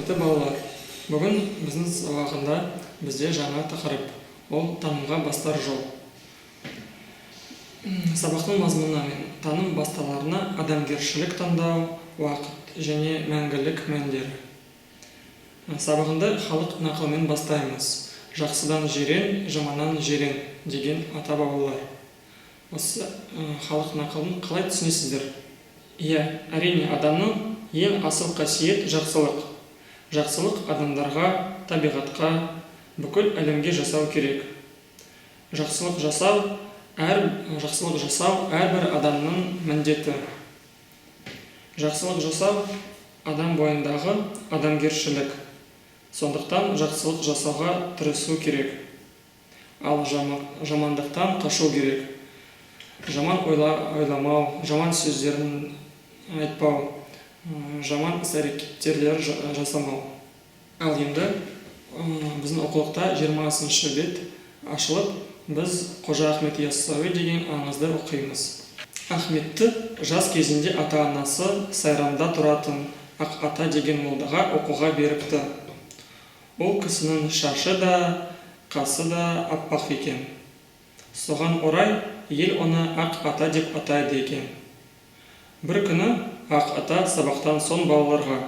Құрметті балалар, бүгін біздің сабағында бізде жаңа тақырып, ол танымға бастар жол. Сабақтың мазмұны мен таным басталарына адамгершілік таңдау, уақыт және мәңгілік мәндері. Сабағында халық нақылмен бастаймыз. Жақсыдан жирен, жаманнан жирен деген ата-бабалар. Осы халық нақылын қалай түсінесіздер? Әрине, адамның ең асыл қасиет жақсылық. Жақсылық адамдарға, табиғатқа, бүкіл әлемге жасау керек. Жақсылық жасау әрбір адамның міндеті. Жақсылық жасау адам бойындағы адамгершілік. Сондықтан жақсылық жасауға тырысу керек. Ал жамандықтан қашу керек. Жаман ойламау, жаман сөздерін айтпау, жаман іс-әрекеттер жасамау. Ал енді біздің оқулықта 20-шы бет ашылып, біз Қожа Ахмет Яссауи деген аңызды оқимыз. Ахметті жас кезінде ата-анасы сайранда тұратын Ақ ата деген молдаға оқуға беріпті. Ол кісінің шашы да, қасы да аппақ екен. Соған орай ел оны Ақ ата деп атайды екен. Бір күні Ақ ата сабақтан соң балаларға: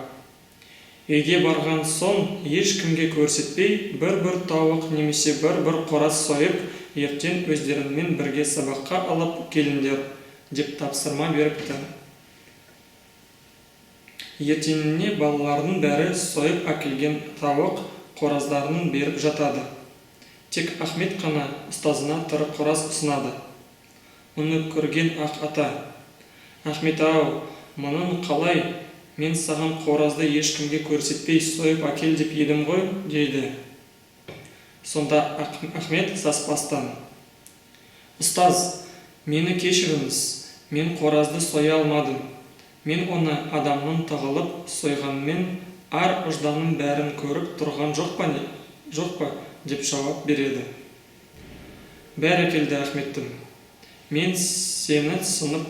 "Үйге барған соң ешкімге көрсетпей, бір тауық немесе бір қораз сойып, ертең өздеріңмен бірге сабаққа алып келіңдер" деп тапсырма беріпті. Ертеңіне балалардың бәрі сойып әкелген тауық қораздарын беріп жатады. Тек Ахмет қана ұстазына тірі қораз ұсынады. Оны көрген Ақ ата: "Ахмет-ау, мұның қалай? Мен саған қоразды ешкімге көрсетпей сойып әкел деп едім ғой" дейді. Сонда Ахмет саспастан: "Ұстаз, мені кешіріңіз, мен қоразды соя алмадым. Мен оны адамның тығылып сойғанмен ар-ұжданым бәрін көріп тұрған жоқ па?" деп жауап береді. "Бәрекелді Ахметтім, мен сені сынып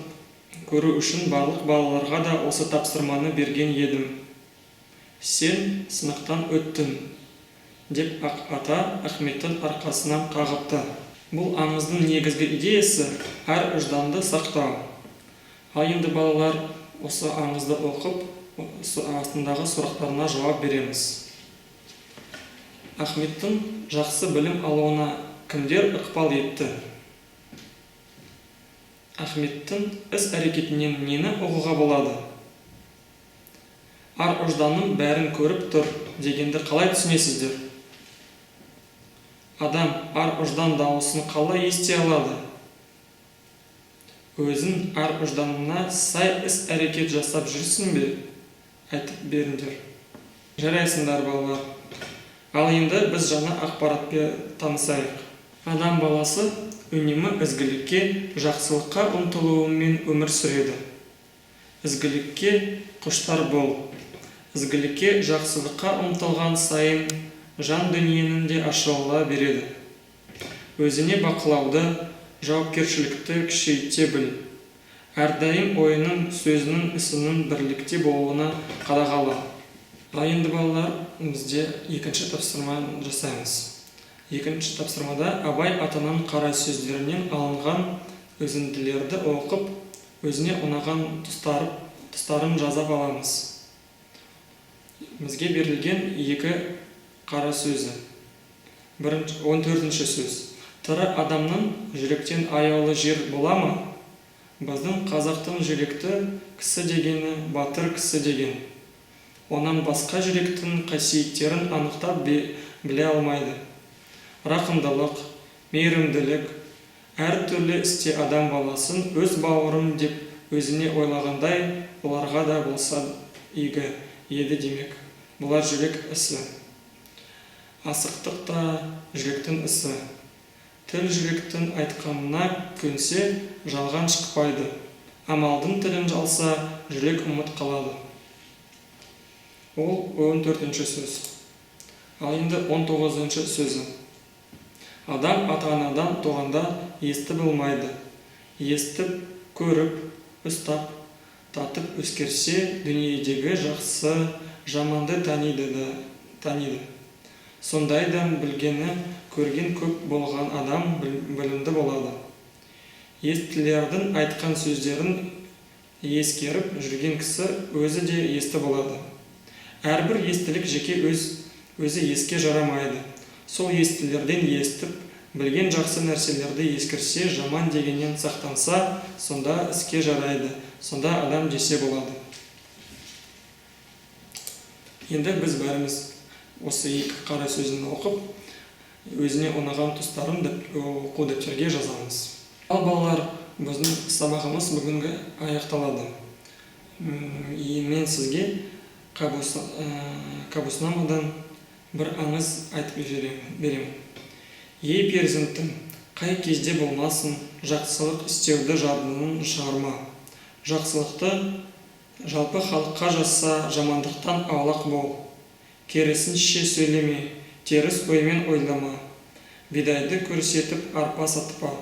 көру үшін барлық балаларға да осы тапсырманы берген едім. Сен сынақтан өттің" деп Ақ ата Ахметтің арқасынан қағыпты. Бұл аңыздың негізгі идеясы ар-ұжданды сақтау. Ал енді балалар, осы аңызды оқып, астындағы сұрақтарына жауап береміз. Ахметтің жақсы білім алуына кімдер ықпал етті? Ахметтің іс-әрекетінен нені ұғуға болады? Ар-ұжданым бәрін көріп тұр дегенді қалай түсінесіздер? Адам ар-ұждан дауысын қалай ести алады? Өзің ар-ұжданына сай іс-әрекет жасап жүрсің бе? Айтып беріңдер. Жарайсыңдар балалар. Ал енді біз жаңа ақпаратпен танысайық. Адам баласы үнемі ізгілікке, жақсылыққа ұмтылуымен өмір сүреді. Ізгілікке құштар бол. Ізгілікке, жақсылыққа ұмтылған сайын жан дүниенің де ашыла береді. Өзіне бақылауды, жауапкершілікті күшейте біл. Әрдайым ойының, сөзінің, ісінің бірлікте болуына қадағала. Ал енді балалар, бізде екінші тапсырма жасаймыз. Екінші тапсырмада Абай атаның қара сөздерінен алынған үзінділерді оқып, өзіне ұнаған тұстарын жазып аламыз. Бізге берілген екі қара сөзі. 14-ші сөз. Тірі адамның жүректен аяулы жер бола ма? Біздің қазақтың жүректі кісі дегені батыр кісі деген. Онан басқа жүректің қасиеттерін анықтап біле алмайды. Рақымдылық, мейірімділік, әр түрлі істе адам баласын өз бауырым деп өзіне ойлағандай, оларға да болса игі еді демек. Бұлар жүрек ісі. Асықтық та жүректің ісі. Тіл жүректің айтқанына көнсе, жалған шықпайды. Амалдың тілін жалса, жүрек ұмыт қалады. Ол 14-ші сөз. Ал енді 19-ші сөзі. Адам ата-анадан туғанда есті болмайды. Естіп, көріп, ұстап, татып өскерсе, дүниедегі жақсы, жаманды таниды. Сондайдан білгені, көрген көп болған адам білімді болады. Естілердің айтқан сөздерін ескеріп жүрген кісі өзі де есті болады. Әрбір естілік жеке өзі еске жарамайды. Сол естілерден естіп, білген жақсы нәрселерді ескерсе, жаман дегеннен сақтанса, сонда іске жарайды, сонда адам десе болады. Енді біз бәріміз осы екі қара сөзін оқып, өзіне ұнаған тұстарын оқу дәптерге жазамыз. Ал балалар, біздің сабағымыз бүгінгі аяқталады. Мен сізге Кабуснамадан бір аңыз айтып беремін. Ей перзентім, қай кезде болмасын, жақсылық істеуді жадыңнан шығарма. Жақсылықты жалпы халыққа жаса, жамандықтан аулақ бол. Керісінше сөйлеме, теріс оймен ойлама. Бидайды көрсетіп арпа сатпа.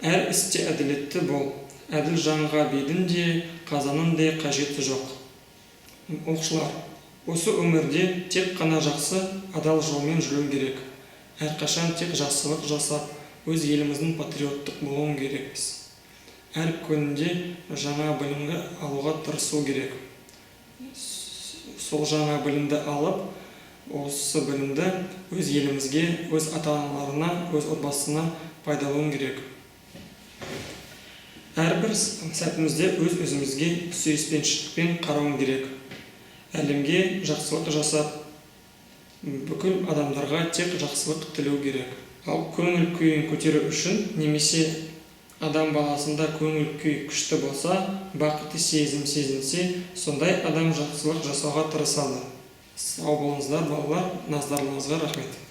Әр істе әділетті бол. Әділ жанға бидің де, қазаның де қажеті жоқ. Оқушылар, осы өмірде тек қана жақсы, адал жолмен жүру керек. Әрқашан тек жақсылық жасап, өз еліміздің патриоттық болуын керекпіз. Әр күнде жаңа білімді алуға тырысу керек. Сол жаңа білімді алып, осы білімді өз елімізге, өз ата-аналарына, өз отбасына пайдалануы керек. Әрбір сәтімізде өз-өзімізге сүйіспеншілікпен қарауы керек. Әлемге жақсылық жасап, бүкіл адамдарға тек жақсылық тілеу керек. Ал көңіл күйін көтеру үшін, немесе адам баласында көңіл күй күшті болса, бақытты сезінсе, сондай адам жақсылық жасауға тырысады. Сау болыңыздар, балалар, назарларыңызға рахмет.